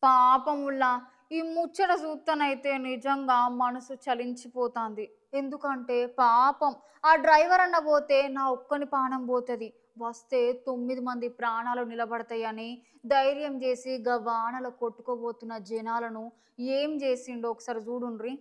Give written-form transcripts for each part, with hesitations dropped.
పాపముల్లా ఈ ముచ్చట చూస్తనైతే నిజంగా మనసు చలించిపోతాంది. ఎందుకంటే పాపం ఆ డ్రైవర్ అన్న పోతే నా ఒక్కని ప్రాణం పోతుంది, వస్తే 9 మంది ప్రాణాలు నిలబడతాయని ధైర్యం చేసి గా వానలో కొట్టుకోబోతున్న జనాలను ఏం చేసిండో ఒకసారి చూడుండ్రి.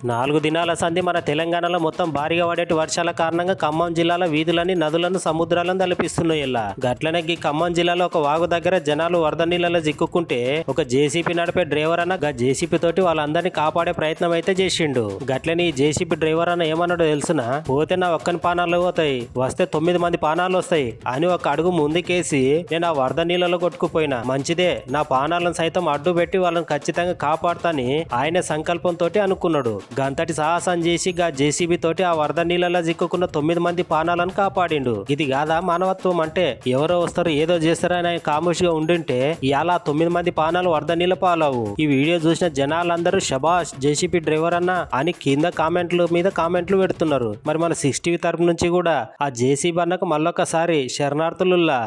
4 దినాల సంధి మన తెలంగాణలో మొత్తం భారీగా పడేటి వర్షాల కారణంగా ఖమ్మం జిల్లాలో వీధులని నదులను సముద్రాలను తలపిస్తున్నాయి. ఇలా గట్లనే ఈ ఖమ్మం జిల్లాలో ఒక వాగు దగ్గర జనాలు వరద నీళ్ళలో చిక్కుకుంటే ఒక జేసీపీ నడిపే డ్రైవర్ అన్న గా జేసీపీ తోటి వాళ్ళందరినీ కాపాడే ప్రయత్నం అయితే చేసిండు. గట్లనే ఈ జేసీపీ డ్రైవర్ అన్న ఏమన్నాడో తెలుసునా, పోతే నా ఒక్కని పానాలు పోతాయి, వస్తే 9 మంది పానాలు వస్తాయి అని ఒక అడుగు ముందుకేసి నేను ఆ వరద నీళ్ళలో కొట్టుకుపోయినా, మంచిదే నా పానాలను సైతం అడ్డు పెట్టి వాళ్ళని ఖచ్చితంగా కాపాడుతాని ఆయన సంకల్పంతో అనుకున్నాడు. గంతటి సాహసం చేసి గా జేసీబీ తోటి ఆ వరద నీళ్ళలో చిక్కుకున్న 9 మంది పానాలను కాపాడిండు. ఇది కాదా మానవత్వం అంటే? ఎవరో వస్తారు ఏదో చేస్తారని ఆయన కాముషిగా ఉండింటే ఇలా 9 మంది పానాలు వరద నీళ్ళ పాలవు. ఈ వీడియో చూసిన జనాలందరూ శబాష్ జేసీబీ డ్రైవర్ అన్న అని కింద కామెంట్లు మీద కామెంట్లు పెడుతున్నారు. మరి మన 60 తరపు నుంచి కూడా ఆ జేసీబీ అన్నకు మళ్ళొకసారి శరణార్థులుల్లా.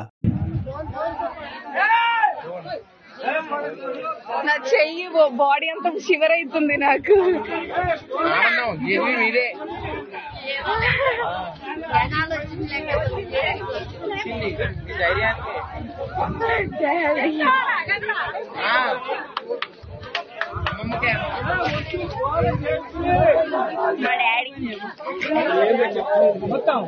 నా చెయ్యి బాడీ అంతా షివర్ అవుతుంది నాకు. మా డాడీ మొత్తం